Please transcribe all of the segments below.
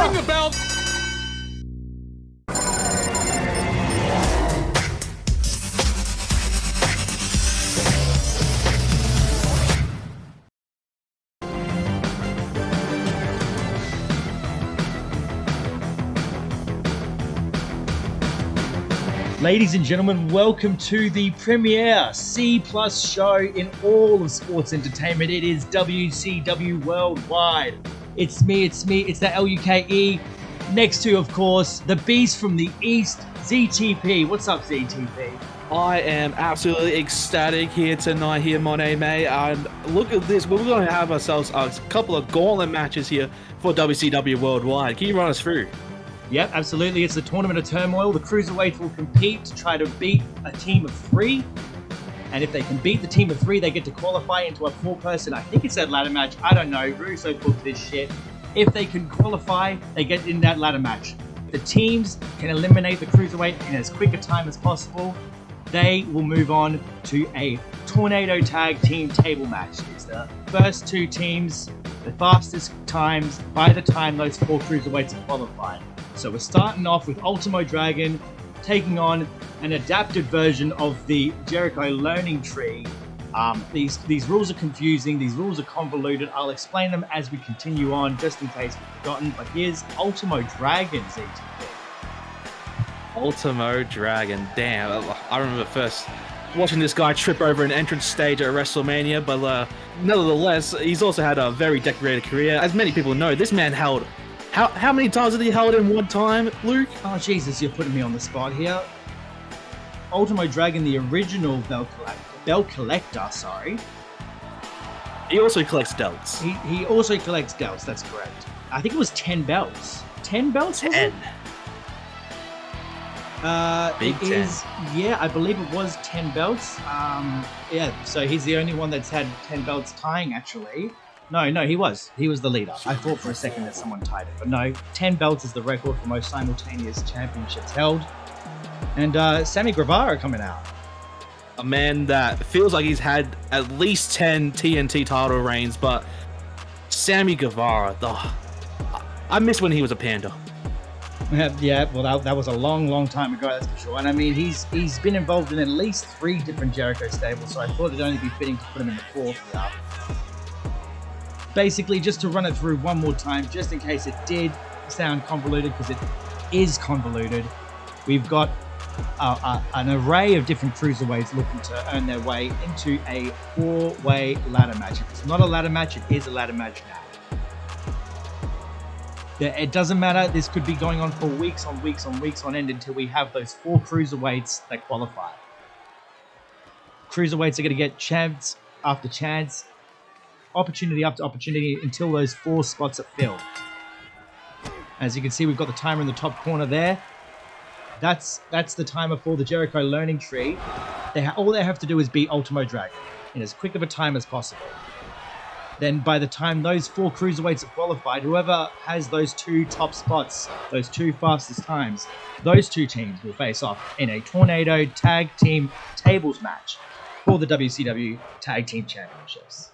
Ring the bell. Ladies and gentlemen, welcome to the premier C+ show in all of sports entertainment. It is WCW Worldwide. It's me, it's that LUKE. Next to, of course, the beast from the east, ZTP. What's up, ZTP? I am absolutely ecstatic here tonight here, Monet, mate. And look at this. We're going to have ourselves a couple of gauntlet matches here for WCW Worldwide. Can you run us through? Yep, absolutely. It's the Tournament of Turmoil. The Cruiserweights will compete to try to beat a team of 3. And if they can beat the team of 3, they get to qualify into a 4-person. I think it's that ladder match. I don't know. Russo booked this shit. If they can qualify, they get in that ladder match. The teams can eliminate the Cruiserweight in as quick a time as possible. They will move on to a Tornado Tag Team table match. It's the first 2 teams, the fastest times by the time those 4 Cruiserweights are qualified. So we're starting off with Ultimo Dragon taking on an adapted version of the Jericho Learning Tree. These rules are confusing, these rules are convoluted. I'll explain them as we continue on, just in case we've forgotten. But here's Ultimo Dragon, ZTP. Ultimo Dragon, damn. I remember first watching this guy trip over an entrance stage at WrestleMania, but nevertheless, he's also had a very decorated career. As many people know, this man held... How many times did he hold in one time, Luke? Oh, Jesus, you're putting me on the spot here. Ultimo Dragon, the original belt collector, sorry. He also collects delts. He also collects delts, that's correct. I think it was 10 belts. 10 belts, was 10. Big 10. Yeah, I believe it was 10 belts. Yeah, so he's the only one that's had 10 belts tying, actually. No, he was. He was the leader. I thought for a second that someone tied it. But no, 10 belts is the record for most simultaneous championships held. And Sammy Guevara coming out. A man that feels like he's had at least 10 TNT title reigns, but Sammy Guevara, I miss when he was a panda. Yeah, well, that was a long time ago, that's for sure. And I mean, he's been involved in at least 3 different Jericho stables, so I thought it'd only be fitting to put him in the 4th here. Basically, just to run it through one more time, just in case it did sound convoluted, because it is convoluted. We've got an array of different cruiserweights looking to earn their way into a 4-way ladder match. If it's not a ladder match, it is a ladder match now. It doesn't matter. This could be going on for weeks on end until we have those 4 cruiserweights that qualify. Cruiserweights are going to get chance after chance, opportunity after opportunity until those 4 spots are filled. As you can see, we've got the timer in the top corner there. That's the timer for the Jericho Learning Tree. All they have to do is beat Ultimo Dragon in as quick of a time as possible. Then by the time those 4 cruiserweights are qualified, whoever has those 2 top spots, those 2 fastest times, those 2 teams will face off in a Tornado Tag Team Tables match for the WCW Tag Team Championships.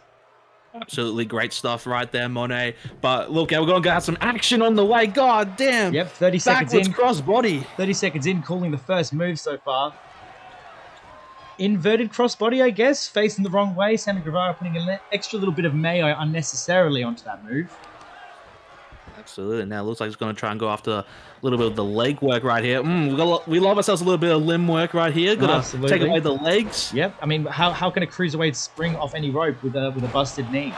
Absolutely great stuff right there, Monet. But look, we're going to have some action on the way. God damn. Yep, 30 seconds in. Cross body. 30 seconds in, calling the first move so far. Inverted crossbody, I guess, facing the wrong way. Sammy Guevara putting an extra little bit of mayo unnecessarily onto that move. Absolutely. Now it looks like it's going to try and go after a little bit of the leg work right here. We love ourselves a little bit of limb work right here. Got to take away the legs. Yep. I mean, how can a cruiserweight spring off any rope with a busted knee?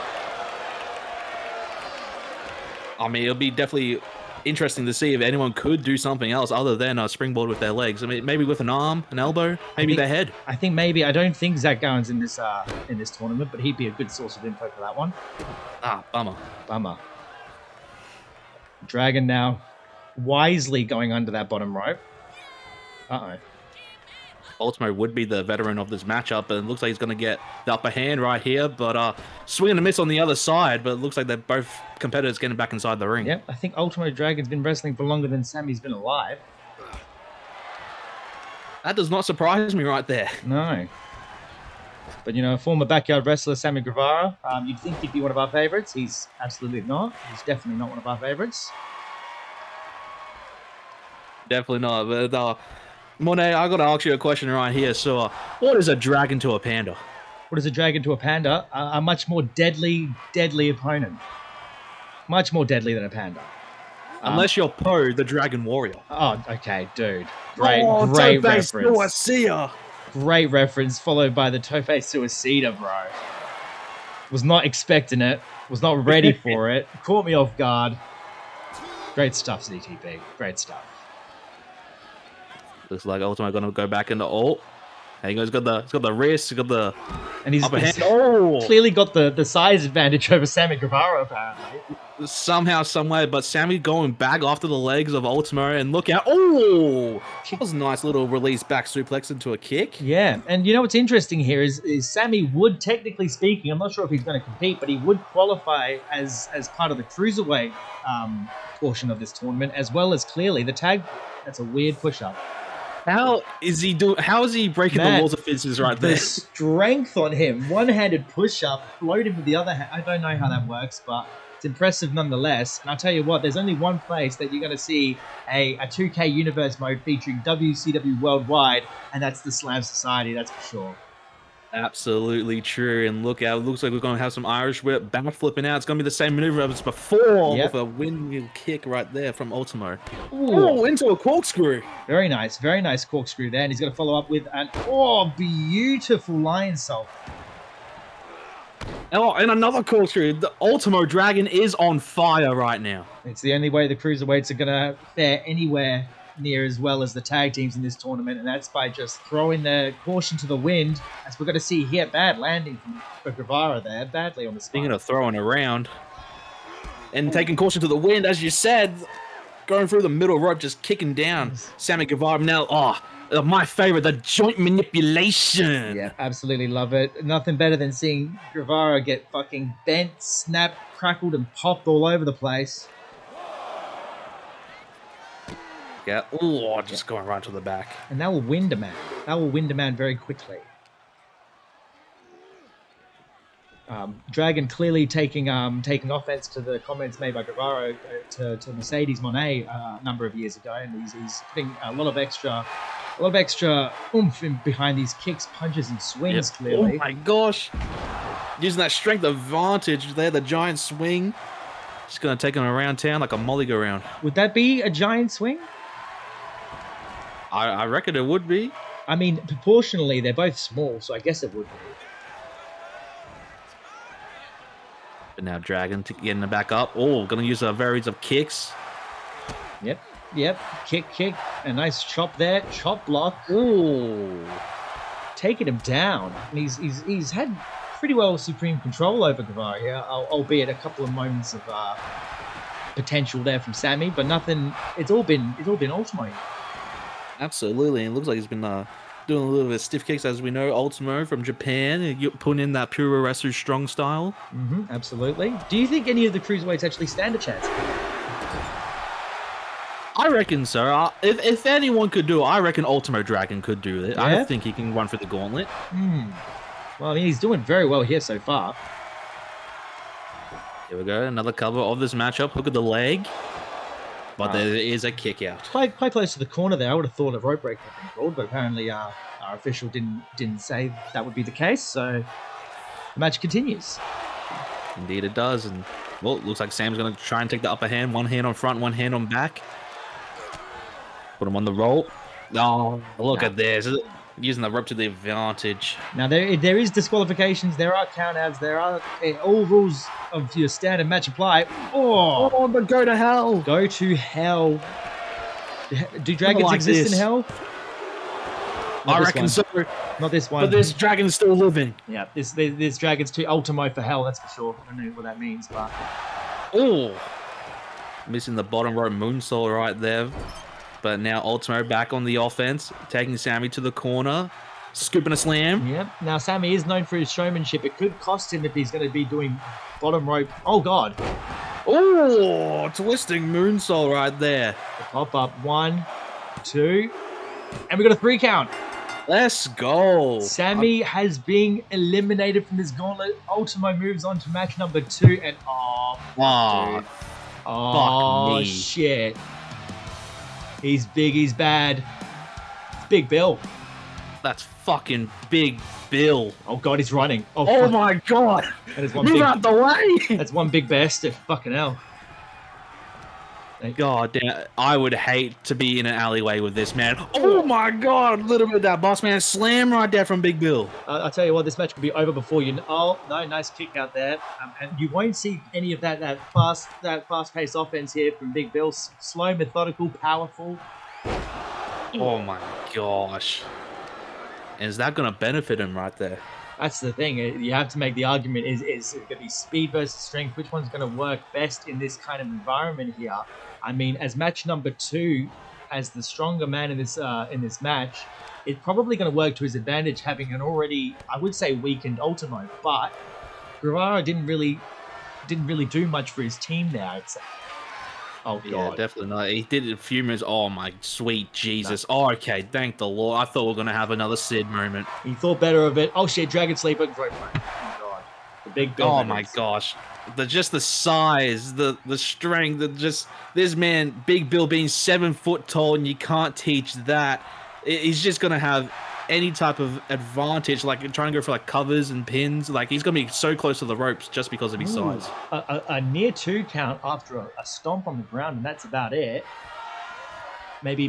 I mean, it'll be definitely interesting to see if anyone could do something else other than a springboard with their legs. I mean, maybe with an arm, an elbow, maybe their head. I think maybe. I don't think Zach Gowen's in this tournament, but he'd be a good source of info for that one. Bummer. Dragon now wisely going under that bottom rope. Ultimo would be the veteran of this matchup, and it looks like he's going to get the upper hand right here, but swing and a miss on the other side, but it looks like they're both competitors getting back inside the ring. Yep, I think Ultimo Dragon's been wrestling for longer than Sammy's been alive. That does not surprise me right there. No. But, you know, former backyard wrestler Sammy Guevara, you'd think he'd be one of our favorites. He's absolutely not. He's definitely not one of our favorites. Definitely not. But Monet, I gotta ask you a question right here. So, what is a dragon to a panda? What is a dragon to a panda? A much more deadly opponent. Much more deadly than a panda. Unless you're Poe, the Dragon Warrior. Oh, okay, dude. Great Tope reference. Suicida. Great reference, followed by the Tope Suicida, bro. Was not expecting it. Was not ready for it. Caught me off guard. Great stuff, ZTP. Great stuff. Looks like Ultimate gonna go back into ult. And he's got the wrist, he's got the upper hand. Clearly got the size advantage over Sammy Guevara, apparently. Somehow, someway, but Sammy going back after the legs of Ultimo, and look out. Oh! That was a nice little release back suplex into a kick. Yeah, and you know what's interesting here is Sammy would, technically speaking, I'm not sure if he's going to compete, but he would qualify as part of the Cruiserweight portion of this tournament, as well as clearly the tag. That's a weird push-up. How is he breaking the laws of physics right there? The strength on him. One-handed push-up, floating with the other hand. I don't know how that works, but it's impressive nonetheless. And I'll tell you what, there's only one place that you're going to see a 2K Universe mode featuring WCW Worldwide, and that's the Slam Society, that's for sure. Absolutely true. And look out, it looks like we're going to have some Irish whip back flipping out. It's going to be the same maneuver as before with a windmill kick right there from Ultimo. Oh, into a corkscrew. Very nice corkscrew there. And he's going to follow up with an, beautiful lion salt. Oh, and another corkscrew. The Ultimo Dragon is on fire right now. It's the only way the Cruiserweights are going to fare anywhere near as well as the tag teams in this tournament, and that's by just throwing the caution to the wind, as we're going to see here. Bad landing for Guevara there, badly on the spot. Speaking of throwing around and taking caution to the wind, as you said, going through the middle rope, just kicking down Sammy Guevara. Now, my favorite, the joint manipulation. Yeah, absolutely love it. Nothing better than seeing Guevara get fucking bent, snapped, crackled, and popped all over the place. Yeah. Just going right to the back. And that will wind a man. That will wind a man very quickly. Dragon clearly taking offense to the comments made by Guevara to Mercedes Monet a number of years ago, and he's putting a lot of extra oomph behind these kicks, punches, and swings. Clearly. Oh my gosh! Using that strength advantage there, the giant swing. Just gonna take him around town like a molly-go-round. Would that be a giant swing? I reckon it would be. I mean, proportionally, they're both small, so I guess it would be. But now Dragon getting it back up. Oh, gonna use a variety of kicks. Yep. Kick. A nice chop there. Chop block. Ooh. Taking him down. And he's had pretty well supreme control over Guevara here, albeit a couple of moments of potential there from Sammy, but nothing. It's all been Ultimo. Absolutely, and it looks like he's been doing a little bit of stiff kicks, as we know. Ultimo from Japan, putting in that Puroresu strong style. Absolutely. Do you think any of the cruiserweights actually stand a chance? I reckon so. If anyone could do it, I reckon Ultimo Dragon could do it. Yeah? I think he can run for the gauntlet. Well, I mean, he's doing very well here so far. Here we go, another cover of this matchup. Look at the leg. But there is a kick out. Quite close to the corner there. I would have thought a rope break had been called, but apparently our official didn't say that would be the case. So the match continues. Indeed it does. And, well, it looks like Sam's going to try and take the upper hand. One hand on front, one hand on back. Put him on the roll. Oh, look at this. Using the rope to the advantage. Now, there is disqualifications. There are count-outs. There are all rules of your standard match apply. But go to hell. Go to hell. Do dragons exist in hell? I reckon so. Not this one. But this dragon's still living. Yeah, this dragon's too Ultimo for hell, that's for sure. I don't know what that means, but... Missing the bottom rope moonsault right there. But now Ultimo back on the offense, taking Sammy to the corner, scooping a slam. Yep. Now Sammy is known for his showmanship. It could cost him if he's going to be doing bottom rope. Oh God. Twisting moonsault right there. The pop up 1, 2, and we got a 3 count. Let's go. Sammy has been eliminated from this gauntlet. Ultimo moves on to match number 2, and fuck me. shit. He's big, he's bad. It's Big Bill. That's fucking Big Bill. Oh god, he's running. Oh fuck. my god. That is one Move big, out the way. that's one big bastard. Fucking hell. God damn, I would hate to be in an alleyway with this man. Oh my god, a little bit of that boss man slam right there from Big Bill. I'll tell you what, this match could be over before you. Oh no, nice kick out there, and you won't see any of that fast-paced offense here from Big Bill. Slow, methodical, powerful. Oh my gosh, and is that gonna benefit him right there? That's the thing. You have to make the argument: is it going to be speed versus strength? Which one's going to work best in this kind of environment here? I mean, as match number 2, as the stronger man in this match, it's probably going to work to his advantage, having an already, I would say, weakened Ultimo. But Guevara didn't really do much for his team there, I'd say. Oh god, yeah, definitely not. He did it a few minutes. Oh my sweet Jesus. No. Oh, okay, thank the Lord. I thought we were gonna have another Sid moment. He thought better of it. Oh shit, Dragon Sleeper. Great one. Oh god, the Big Bill. Oh my gosh. Just the size, the strength, this man, Big Bill, being 7 foot tall, and you can't teach that. He's just gonna have any type of advantage, like trying to go for like covers and pins. Like he's gonna be so close to the ropes just because of his size. A near 2 count after a stomp on the ground, and that's about it. Maybe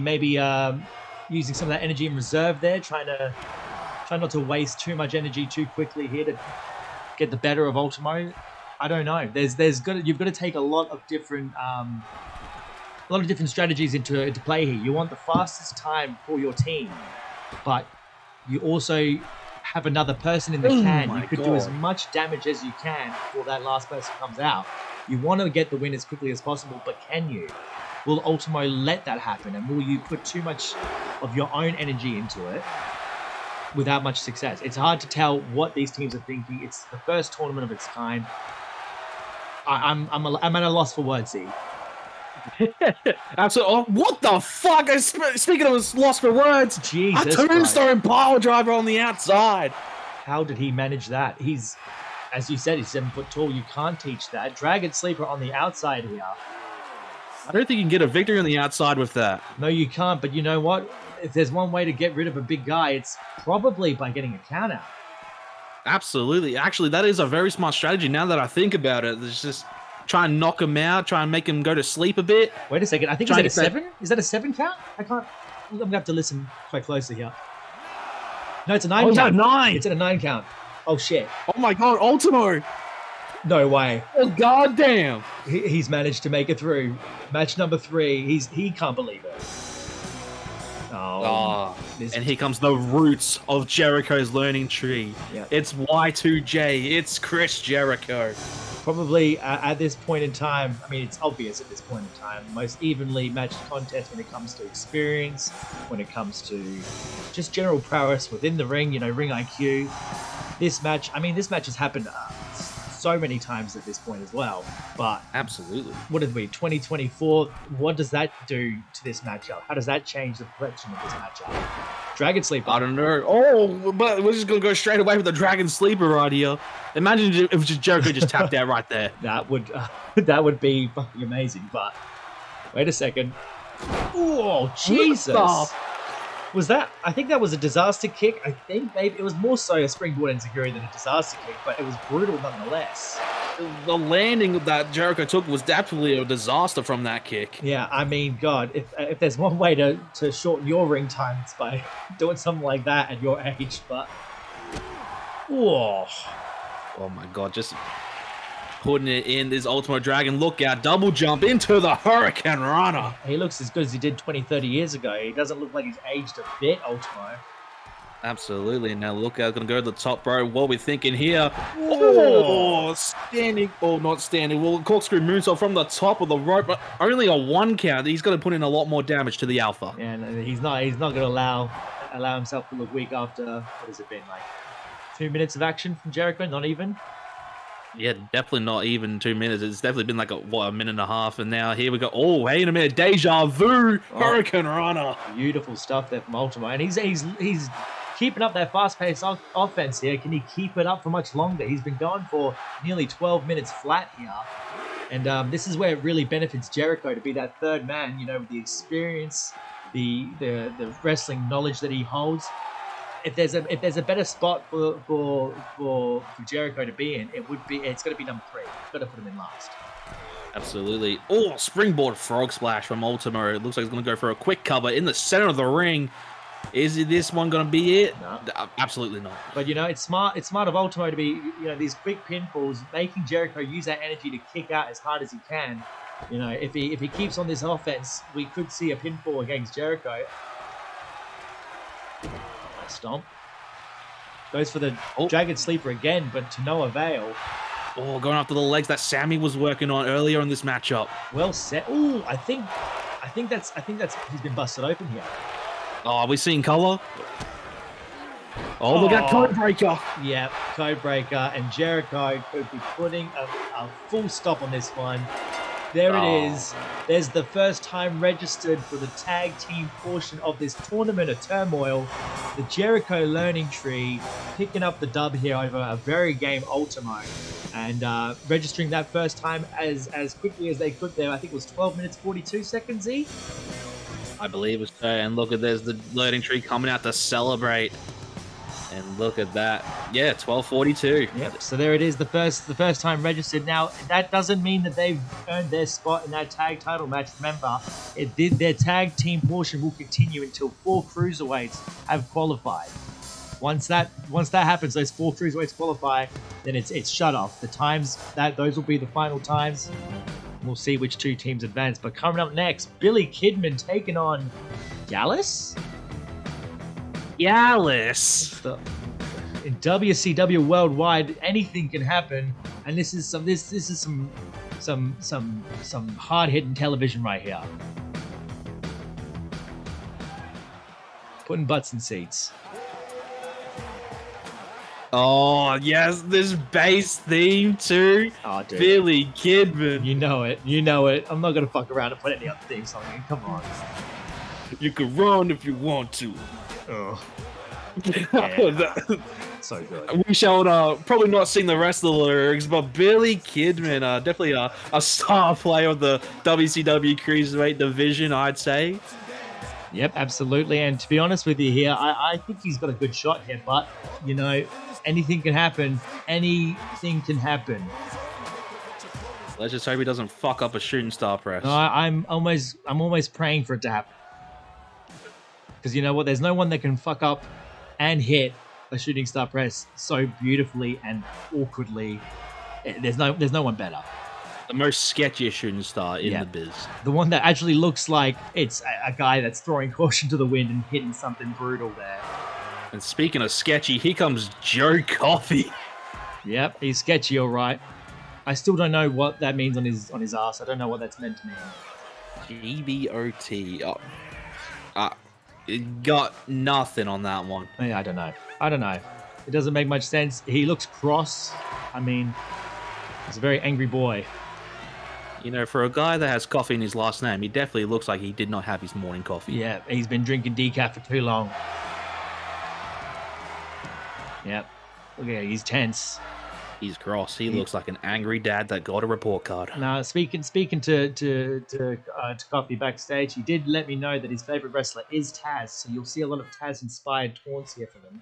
using some of that energy in reserve there, try not to waste too much energy too quickly here to get the better of Ultimo. I don't know. You've got to take a lot of different strategies into play here. You want the fastest time for your team, but you also have another person in the can. You could do as much damage as you can before that last person comes out. You want to get the win as quickly as possible, but can you? Will Ultimo let that happen, and will you put too much of your own energy into it without much success? It's hard to tell what these teams are thinking. It's the first tournament of its kind. I'm at a loss for words here. Absolutely. Oh, what the fuck? Speaking of lost for words, Jesus, a tombstone pile driver on the outside. How did he manage that? He's, as you said, he's 7 foot tall. You can't teach that. Dragon Sleeper on the outside here. I don't think you can get a victory on the outside with that. No, you can't. But you know what? If there's one way to get rid of a big guy, it's probably by getting a count out. Absolutely. Actually, that is a very smart strategy now that I think about it. It's just try and knock him out, try and make him go to sleep a bit. Wait a second. I think, is that a 7? Is that a 7 count? I can't. I'm going to have to listen quite closely here. No, it's a 9 count. It's a 9. It's at a 9 count. Oh, shit. Oh, my God. Ultimo. No way. Oh, goddamn. He's managed to make it through. Match number 3. He can't believe it. And here comes the roots of Jericho's learning tree. Yeah. It's Y2J. It's Chris Jericho. Probably at this point in time, I mean, it's obvious at this point in time, most evenly matched contest when it comes to experience, when it comes to just general prowess within the ring, ring IQ. This match has happened so many times at this point as well, but absolutely. What did we 2024? What does that do to this matchup? How does that change the complexion of this matchup? Dragon Sleeper. I don't know. Oh, but we're just gonna go straight away with the Dragon Sleeper right here. Imagine if just Jericho just tapped out right there. That would be fucking amazing. But wait a second. Oh Jesus! Was that? I think that was a disaster kick. I think maybe it was more so a springboard enziguri than a disaster kick, but it was brutal nonetheless. The landing that Jericho took was definitely a disaster from that kick. Yeah, I mean, God, if there's one way to shorten your ring time, it's by doing something like that at your age. But whoa, oh my God, just putting it in this Ultimo Dragon. Look out, double jump into the Hurricane Rana. He looks as good as he did 20, 30 years ago. He doesn't look like he's aged a bit, Ultimo. Absolutely. Now look out, gonna go to the top row. What are we thinking here? Oh, standing. Oh, not standing. Well, corkscrew moonsault from the top of the rope, but only a 1 count. He's gonna put in a lot more damage to the Alpha. Yeah, and he's not gonna allow himself to look weak after, what has it been, like 2 minutes of action from Jericho? Not even. Yeah, definitely not even 2 minutes. It's definitely been like a minute and a half, and now here we go. Oh, wait a minute, deja vu, Hurricane Rana. Beautiful stuff there from Ultimo, and he's keeping up that fast-paced offense here. Can he keep it up for much longer? He's been going for nearly 12 minutes flat here. And this is where it really benefits Jericho to be that third man, you know, with the experience, the wrestling knowledge that he holds. If there's a better spot for Jericho to be in, it's going to be number 3. Got to put him in last. Absolutely. Oh, springboard frog splash from Ultimo. It looks like he's going to go for a quick cover in the center of the ring. Is this one going to be it? No. Absolutely not. But, you know, it's smart of Ultimo to be, you know, these quick pinfalls, making Jericho use that energy to kick out as hard as he can. You know, if he keeps on this offense, we could see a pinfall against Jericho. Stomp. Goes for the Jagged Sleeper again, but to no avail. Oh, going after the legs that Sammy was working on earlier in this matchup. Well set. Oh, I think that's he's been busted open here. Oh, are we seeing color? Oh, look at Codebreaker. Yeah, Codebreaker, and Jericho could be putting a full stop on this one. There it is. There's the first time registered for the tag team portion of this tournament of turmoil. The Jericho learning tree picking up the dub here over a very game Ultimo. And registering that first time as quickly as they could there. I think it was 12 minutes 42 seconds, E? I believe it's so. And look at there's the learning tree coming out to celebrate. And look at that. Yeah, 12:42. Yep. So there it is, the first time registered. Now, that doesn't mean that they've earned their spot in that tag title match. Remember, their tag team portion will continue until 4 cruiserweights have qualified. Once that happens, those 4 cruiserweights qualify, then it's shut off. The times those will be the final times. We'll see which 2 teams advance. But coming up next, Billy Kidman taking on Gallus. Gallus. In WCW Worldwide, anything can happen, and this is some hard hitting television right here. Putting butts in seats. Oh yes, this bass theme too. Oh, dude. Billy Kidman. You know it. I'm not gonna fuck around and put any other theme song in. Come on. You can run if you want to. Oh. Yeah. So good. We shall probably not sing the rest of the lyrics, but Billy Kidman, definitely a star player of the WCW Cruiserweight division, I'd say. Yep, absolutely. And to be honest with you here, I think he's got a good shot here, but, you know, anything can happen. Anything can happen. Let's just hope he doesn't fuck up a shooting star press. No, I'm always praying for it to happen. Because you know what? There's no one that can fuck up and hit a shooting star press so beautifully and awkwardly. There's no one better. The most sketchiest shooting star in the biz. The one that actually looks like it's a guy that's throwing caution to the wind and hitting something brutal there. And speaking of sketchy, here comes Joe Coffey. Yep, he's sketchy, all right. I still don't know what that means on his ass. I don't know what that's meant to mean. GBOT. Got nothing on that one. Yeah, I don't know. It doesn't make much sense. He looks cross. I mean, he's a very angry boy. You know, for a guy that has coffee in his last name, he definitely looks like he did not have his morning coffee. Yeah, he's been drinking decaf for too long. Yep. Look at him, he's tense. He's cross. He looks like an angry dad that got a report card. Now, speaking to Coffee backstage, he did let me know that his favorite wrestler is Taz, so you'll see a lot of Taz-inspired taunts here from him.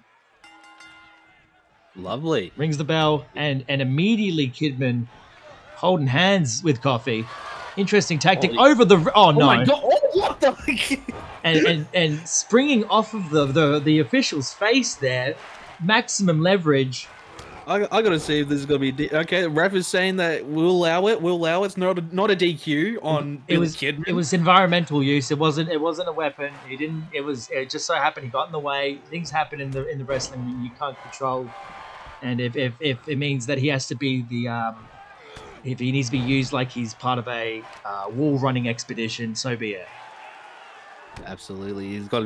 Lovely. Rings the bell, and immediately Kidman holding hands with Coffee. Interesting tactic over the... Oh, no. Oh, my God. Oh, what the... and springing off of the official's face there. Maximum leverage. I gotta see if this is gonna be okay. The ref is saying that we'll allow it. It's not a DQ on Billy Kidman. It was environmental use. It wasn't a weapon. It just so happened he got in the way. Things happen in the wrestling you can't control. And if it means that he has to be if he needs to be used like he's part of a wall running expedition, so be it. Absolutely, he's got to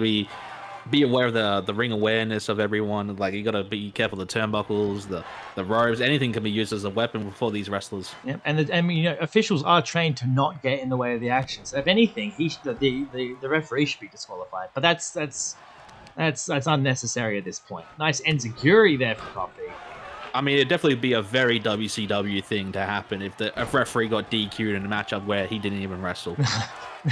be aware of the ring awareness of everyone. Like, you got to be careful of the turnbuckles, the ropes. Anything can be used as a weapon for these wrestlers. Yeah, and you know, officials are trained to not get in the way of the action. So if anything, the referee should be disqualified. But that's unnecessary at this point. Nice enziguri there for Coffee. I mean, it'd definitely be a very WCW thing to happen if the referee got DQ'd in a matchup where he didn't even wrestle.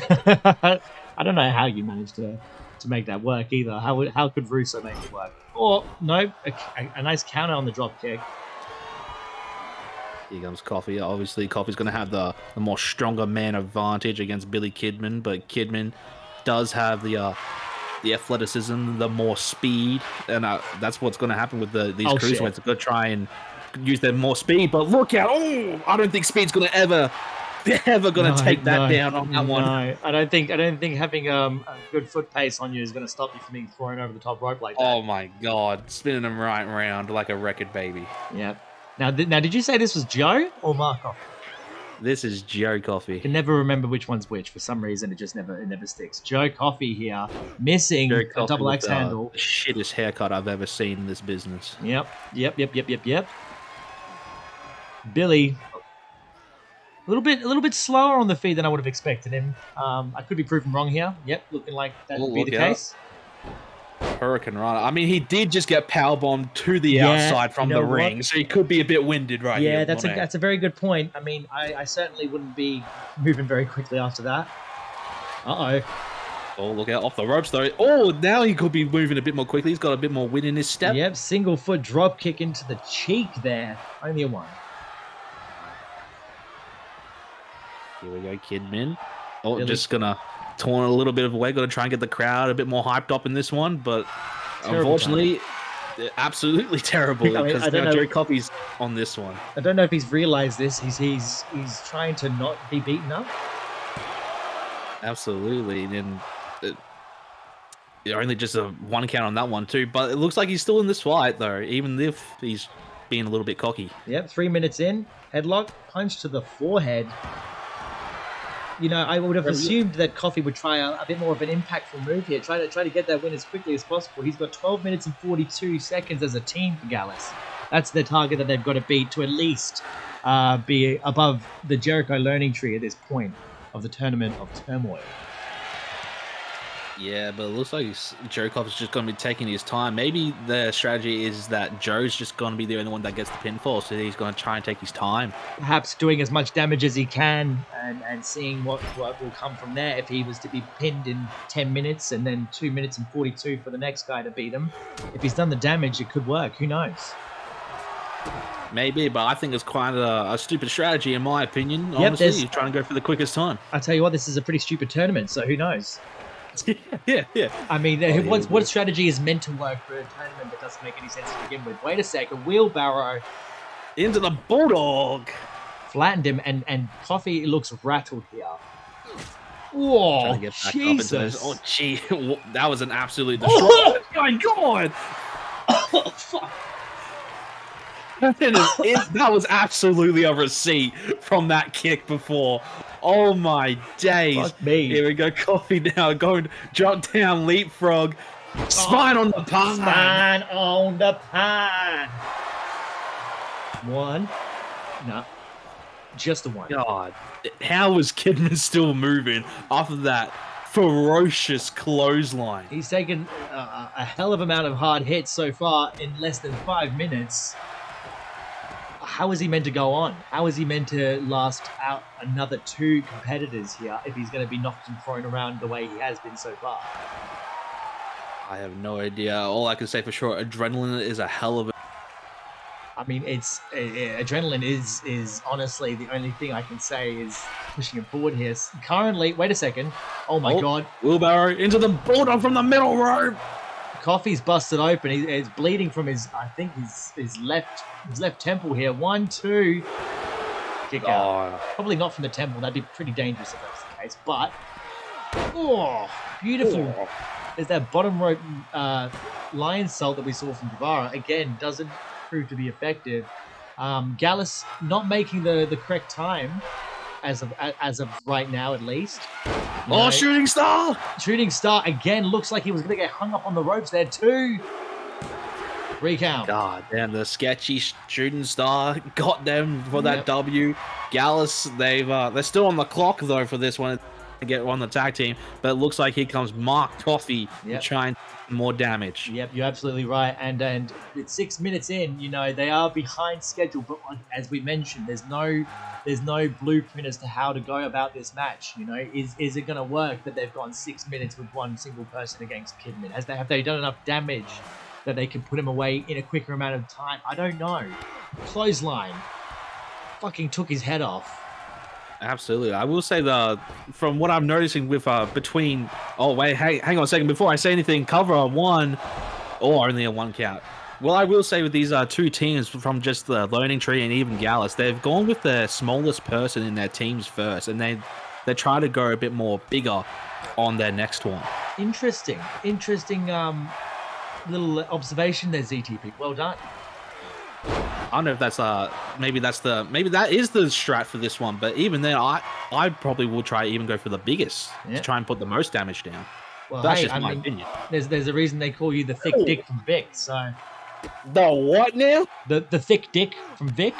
I don't know how you managed to make that work either. How could Russo make it work? Or no, a nice counter on the drop kick. Here comes Coffee. Obviously, Coffee's going to have the more stronger man advantage against Billy Kidman, but Kidman does have the athleticism, the more speed, and that's what's going to happen with these cruiserweights. They're going to try and use their more speed, but look out! Oh, I don't think speed's going to ever going to take that down on that one. No, I don't think having a good foot pace on you is going to stop you from being thrown over the top rope like that. Oh my god, spinning them right around like a record baby. Yep. Now, did you say this was Joe or Marco? This is Joe Coffee. I can never remember which one's which. For some reason, it never sticks. Joe Coffee here, missing a double X handle. Shittest haircut I've ever seen in this business. Yep. Billy, a little bit slower on the feet than I would have expected him. I could be proven wrong here. Yep, looking like that would be the case. Hurricane Rana. I mean, he did just get powerbombed to the outside from the ring, so he could be a bit winded right here. Yeah, that's a very good point. I mean, I certainly wouldn't be moving very quickly after that. Uh-oh. Oh, look out, off the ropes though. Oh, now he could be moving a bit more quickly. He's got a bit more wind in his step. Yep, single foot drop kick into the cheek there. Only a one. Here we go, Kidman. Oh, Billy. Just gonna torn a little bit of away. Got to try and get the crowd a bit more hyped up in this one, but unfortunately, absolutely terrible. Because I don't know. Joe Coffey's on this one. I don't know if he's realized this. He's trying to not be beaten up. Absolutely, and only just a one count on that one too. But it looks like he's still in this fight though, even if he's being a little bit cocky. Yep, 3 minutes in, headlock, punch to the forehead. You know, I would have assumed that Coffee would try a bit more of an impactful move here. Try to get that win as quickly as possible. He's got 12 minutes and 42 seconds as a team for Gallus. That's the target that they've got to beat to at least be above the Jericho learning tree at this point of the Tournament of Turmoil. Yeah, but it looks like Joe Coffey's just going to be taking his time. Maybe the strategy is that Joe's just going to be the only one that gets the pinfall, so he's going to try and take his time. Perhaps doing as much damage as he can and seeing what will come from there. If he was to be pinned in 10 minutes and then 2 minutes and 42 for the next guy to beat him, if he's done the damage, it could work. Who knows? Maybe, but I think it's quite a stupid strategy in my opinion. Honestly, you're trying to go for the quickest time. I tell you what, this is a pretty stupid tournament, so who knows? Yeah. I mean, what strategy is meant to work for a tournament that doesn't make any sense to begin with? Wait a second, wheelbarrow into the Bulldog, flattened him, and Coffee looks rattled here. Whoa, Jesus! Oh, gee, that was an absolute destroy. Oh my God! Oh, fuck. That was absolutely a receipt from that kick before. Oh my days. Fuck me. Here we go, Coffee now going drop down, leapfrog, spine on the pan. Spine on the pan. One. No. Just the one. God, how was Kidman still moving after that ferocious clothesline? He's taken a hell of amount of hard hits so far in less than 5 minutes. How is he meant to go on? How is he meant to last out another 2 competitors here if he's going to be knocked and thrown around the way he has been so far? I have no idea. All I can say for sure, adrenaline is a hell of a... I mean, adrenaline is honestly the only thing I can say is pushing him forward here. Currently, wait a second. Oh my God. Wheelbarrow into the Bulldog from the middle rope. Coffee's busted open. He's bleeding from his left temple here. 1, 2. Kick out. Probably not from the temple. That'd be pretty dangerous if that's the case. But beautiful. There's that bottom rope lion salt that we saw from Guevara. Again, doesn't prove to be effective. Gallus not making the correct time as of right now, at least. Shooting star! Shooting star again. Looks like he was going to get hung up on the ropes there too. Recount. God damn, the sketchy shooting star got them for that W. Gallus, they're still on the clock though for this one. to get on the tag team, but it looks like here comes Mark Coffey trying more damage. Yep, you're absolutely right. And it's 6 minutes in, you know, they are behind schedule, but as we mentioned, there's no blueprint as to how to go about this match. You know, is it going to work that they've gone 6 minutes with one single person against Kidman? Have they done enough damage that they can put him away in a quicker amount of time? I don't know. Clothesline fucking took his head off. Absolutely. I will say from what I'm noticing with between... Oh, wait, hang on a second. Before I say anything, cover one or only a 1 count. Well, I will say with these two teams from just the Learning Tree and even Gallus, they've gone with the smallest person in their teams first, and they try to go a bit more bigger on their next one. Interesting little observation there, ZTP. Well done. I don't know if that's maybe that is the strat for this one, but even then I probably will try even go for the biggest to try and put the most damage down. Well, that's just my opinion. There's a reason they call you the thick dick from Vic, so the what now? The thick dick from Vic.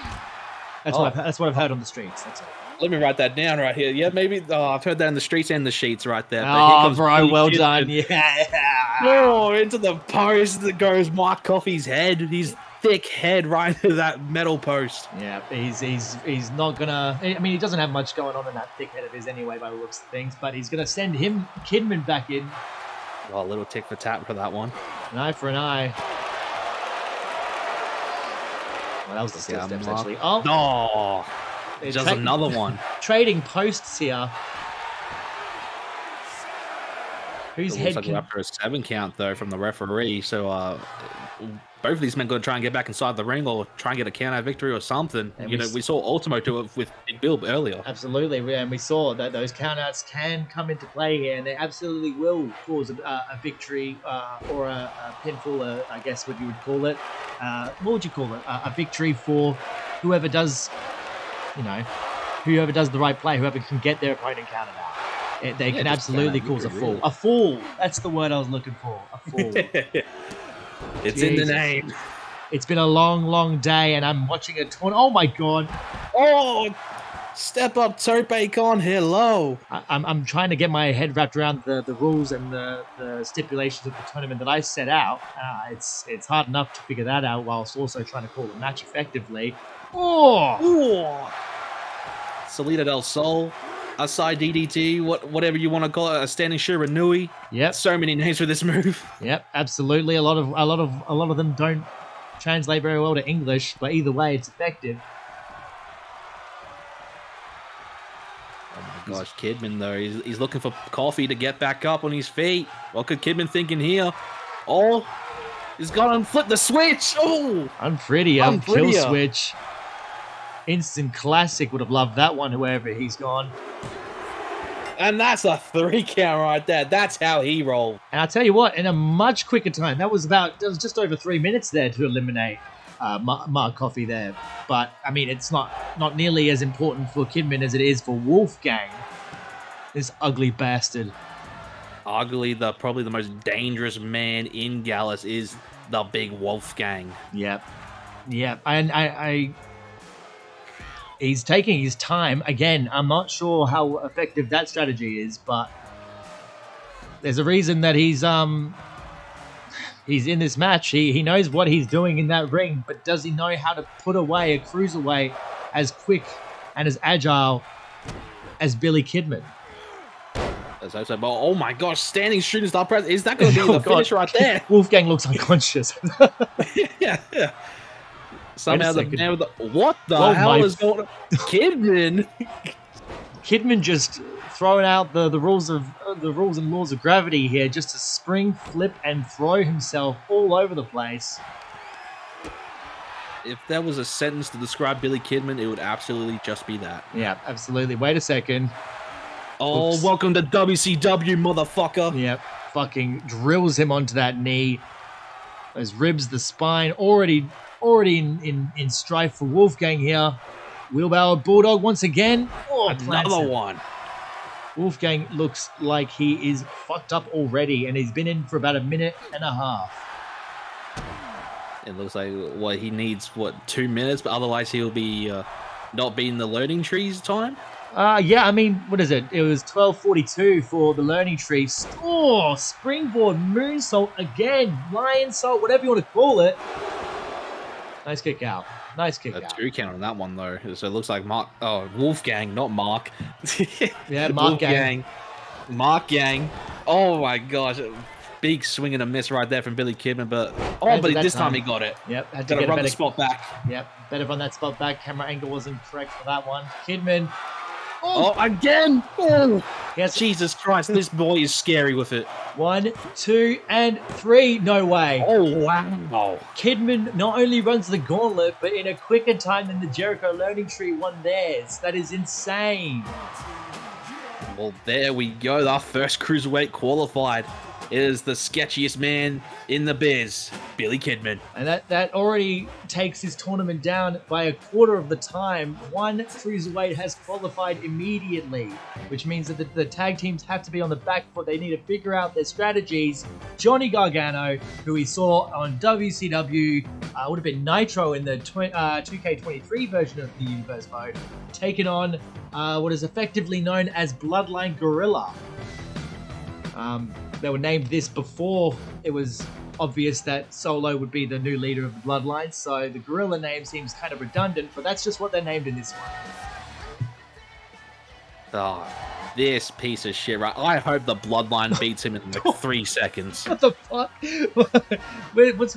That's what I've heard on the streets. That's all. Let me write that down right here. Yeah, maybe I've heard that in the streets and the sheets right there. Oh, bro, well done. Yeah. Oh, into the post that goes Mark Coffey's head. His thick head right into that metal post. Yeah, he's not gonna. I mean, he doesn't have much going on in that thick head of his anyway, by the looks of things. But he's gonna send Kidman back in. Oh, a little tick for tap for that one. An eye for an eye. Well, that was the steel steps actually. Oh, no. Just another one. Trading posts here. Whose head looks like we're after a 7 count though from the referee. So both of these men going to try and get back inside the ring or try and get a count out victory or something. And we saw Ultimo do it with Big Bill earlier. Absolutely, and we saw that those countouts can come into play here, and they absolutely will cause a victory or a pinfall. I guess what you would call it. What would you call it? A victory for whoever does. You know, whoever does the right play, whoever can get their opponent counted out. They can absolutely cause a fall. Really. A fall. That's the word I was looking for. A fall. It's in the name. It's been a long, long day, and I'm watching a tournament. Oh, my God. Oh, step up, Tope Con. Hello. I'm trying to get my head wrapped around the rules and the stipulations of the tournament that I set out. It's hard enough to figure that out whilst also trying to call the match effectively. Oh! Salida del Sol, a side DDT, whatever you want to call it, a standing Shiranui. Yep. So many names for this move. Yep, absolutely. A lot of them don't translate very well to English, but either way, it's effective. Oh my gosh, Kidman though, he's looking for Coffee to get back up on his feet. What could Kidman thinking here? Oh, he's gonna flip the switch. Oh, Unprettier. Kill switch. Instant classic. Would have loved that one, whoever he's gone. And that's a 3 count right there. That's how he rolled. And I'll tell you what, in a much quicker time. That was just over 3 minutes there to eliminate Mark Coffey there. But, I mean, it's not nearly as important for Kidman as it is for Wolfgang. This ugly bastard. Arguably, probably the most dangerous man in Gallus is the big Wolfgang. Yep. And he's taking his time. Again, I'm not sure how effective that strategy is, but there's a reason that he's in this match. He knows what he's doing in that ring, but does he know how to put away a cruiserweight as quick and as agile as Billy Kidman? As I said, oh my gosh, standing shooting star press. Is that going to be the finish right there? Wolfgang looks unconscious. Yeah. Somehow what the hell is going on? Kidman? Kidman just throwing out the rules and laws of gravity here, just to spring, flip, and throw himself all over the place. If there was a sentence to describe Billy Kidman, it would absolutely just be that. Yeah, absolutely. Wait a second. Oh, oops. Welcome to WCW, motherfucker. Yep. Fucking drills him onto that knee. Those ribs, the spine, already in strife for Wolfgang here. Wheelbarrow Bulldog once again. Oh, another one. Wolfgang looks like he is fucked up already, and he's been in for about a minute and a half. It looks like he needs 2 minutes, but otherwise he'll be not being the learning trees time. Yeah, I mean, what is it? It was 12:42 for the learning tree. Oh, springboard moonsault again, lion salt, whatever you want to call it. Nice kick out. Nice kick A out. 2 count on that one though. So it looks like Wolfgang, not Mark. Yeah, Mark Gang. Mark Gang. Oh my gosh. Big swing and a miss right there from Billy Kidman, but this time he got it. Yep, had Got to to get run the spot back. Yep, better run that spot back. Camera angle wasn't correct for that one. Kidman. Oh, again! Oh, yes. Jesus Christ, this boy is scary with it. 1, 2, and 3. No way. Oh, wow. Kidman not only runs the gauntlet, but in a quicker time than the Jericho Learning Tree won theirs. That is insane. Well, there we go. Our first cruiserweight qualified. It is the sketchiest man in the biz, Billy Kidman. And that already takes his tournament down by a quarter of the time. One cruiserweight has qualified immediately, which means that the tag teams have to be on the back foot. They need to figure out their strategies. Johnny Gargano, who we saw on WCW, would have been Nitro in the 2K23 version of the Universe mode, taking on what is effectively known as Bloodline Gorilla. They were named this before it was obvious that Solo would be the new leader of the Bloodline, so the Gorilla name seems kind of redundant, but that's just what they're named in this one. Oh, this piece of shit, right? I hope the Bloodline beats him in like 3 seconds. What the fuck?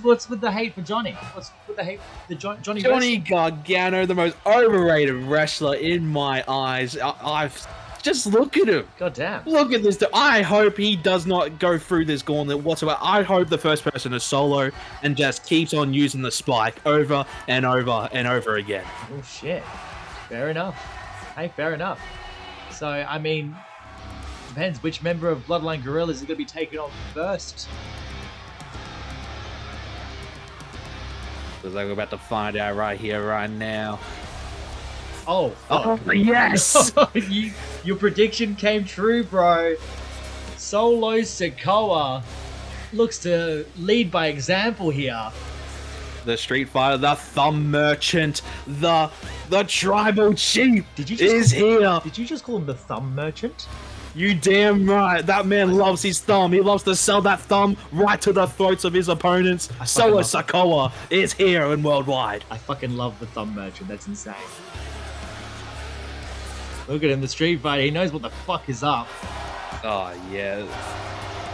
What's with the hate for Johnny? What's with the hate for Johnny Gargano, the most overrated wrestler in my eyes. I've just look at him. God damn. Look at this. I hope he does not go through this gauntlet whatsoever. I hope the first person is Solo and just keeps on using the spike over and over and over again. Oh, shit. Fair enough. Hey, fair enough. So, I mean, depends which member of Bloodline Gorillas is going to be taken on first. Looks like we're about to find out right here, right now. Oh, fuck. Oh, yes! Your prediction came true, bro. Solo Sikoa looks to lead by example here. The Street Fighter, the Thumb Merchant, the Tribal Chief is here. Did you just call him the Thumb Merchant? You damn right. That man loves his thumb. He loves to sell that thumb right to the throats of his opponents. Solo Sikoa is here in Worldwide. I fucking love the Thumb Merchant. That's insane. Look at him, the Street Fighter. He knows what the fuck is up. Oh, yeah.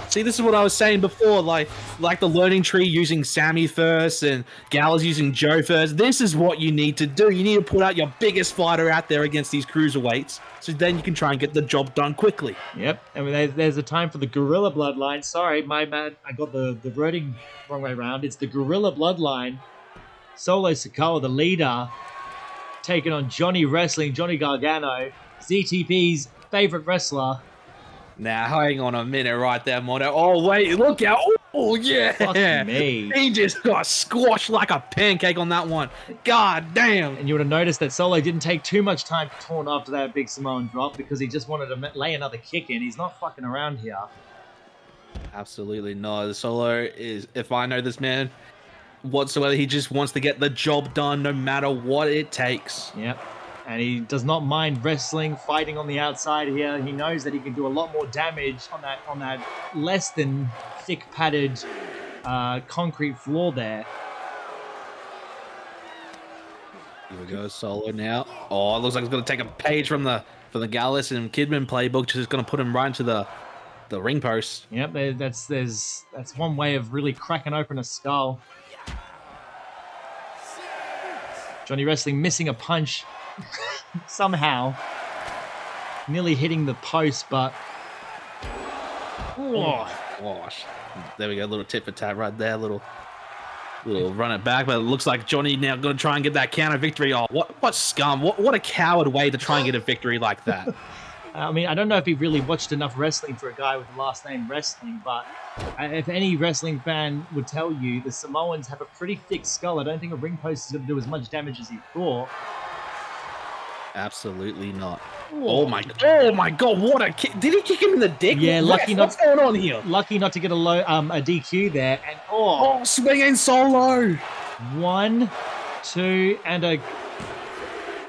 See, this is what I was saying before, like the learning tree using Sammy first and Gallows using Joe first. This is what you need to do. You need to put out your biggest fighter out there against these cruiserweights, so then you can try and get the job done quickly. Yep, I mean, there's a time for the Gorilla Bloodline. Sorry, my bad. I got the wording wrong way around. It's the Gorilla Bloodline. Solo Sikoa, the leader, taking on Johnny Wrestling, Johnny Gargano, ZTP's favorite wrestler. Now, hang on a minute right there, Mono. Oh, wait, look out. Oh, yeah. Fuck me. He just got squashed like a pancake on that one. God damn. And you would have noticed that Solo didn't take too much time to taunt after that big Samoan drop because he just wanted to lay another kick in. He's not fucking around here. Absolutely not. Solo is, if I know this man whatsoever, he just wants to get the job done no matter what it takes. Yep. And he does not mind wrestling, fighting on the outside here. He knows that he can do a lot more damage on that less than thick padded concrete floor there. Here we go, Solo now. Oh, it looks like he's going to take a page from the Gallus and Kidman playbook, just going to put him right into the ring post. Yep, that's one way of really cracking open a skull. Johnny Wrestling missing a punch. Somehow nearly hitting the post, but oh gosh, there we go, little tit for tat right there, little run it back, but it looks like Johnny now going to try and get that counter victory. Oh, what scum, what a coward way to try and get a victory like that. I mean, I don't know if he really watched enough wrestling for a guy with the last name Wrestling, but if any wrestling fan would tell you, the Samoans have a pretty thick skull. I don't think a ring post is going to do as much damage as he thought. Absolutely not. Oh my god, what a kick. Did he kick him in the dick? Yeah, what's going on here? Lucky not to get a DQ there. And swinging Solo. 1, 2, and a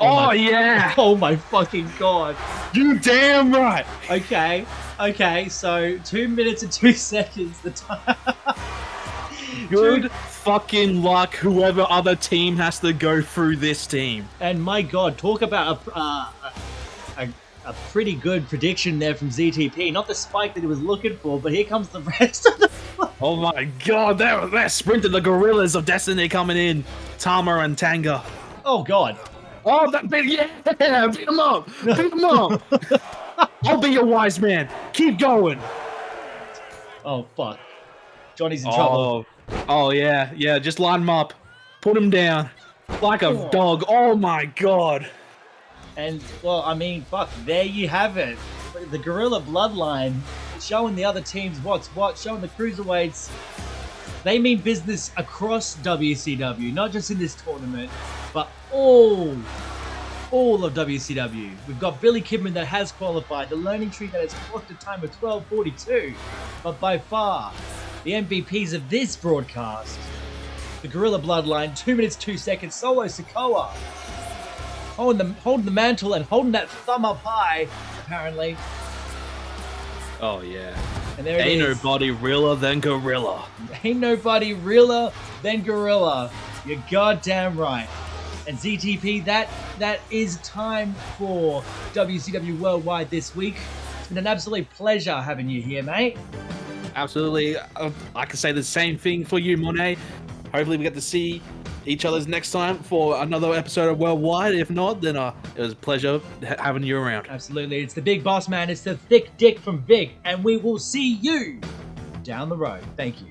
Oh yeah! Oh my fucking god. You damn right! Okay, so 2 minutes and 2 seconds the time. Good fucking luck, whoever other team has to go through this team. And my god, talk about a pretty good prediction there from ZTP. Not the spike that he was looking for, but here comes the rest of the... Oh my god, they're sprinting the gorillas of destiny coming in. Tama and Tanga. Oh god. Oh, yeah, beat him up, beat him up. I'll be your wise man. Keep going. Oh fuck. Johnny's in trouble. Oh yeah, just line him up. Put him down. Like a dog. Oh my god. And, well, I mean, fuck, there you have it. The Gorilla Bloodline showing the other teams what's what, showing the Cruiserweights. They mean business across WCW, not just in this tournament, but all of WCW. We've got Billy Kidman that has qualified, the Learning Tree that has clocked a time of 12:42, but by far, the MVPs of this broadcast, the Gorilla Bloodline, 2 minutes 2 seconds, Solo Sikoa, holding the mantle and holding that thumb up high, apparently. Oh yeah. And there it Ain't is. nobody realer than Gorilla. Ain't nobody realer than Gorilla. You're goddamn right. And ZTP, that is time for WCW Worldwide this week. It's been an absolute pleasure having you here, mate. Absolutely. I can say the same thing for you, Monet. Hopefully we get to see each other's next time for another episode of Worldwide. If not, then it was a pleasure having you around. Absolutely. It's the big boss man. It's the thick dick from Vic. And we will see you down the road. Thank you.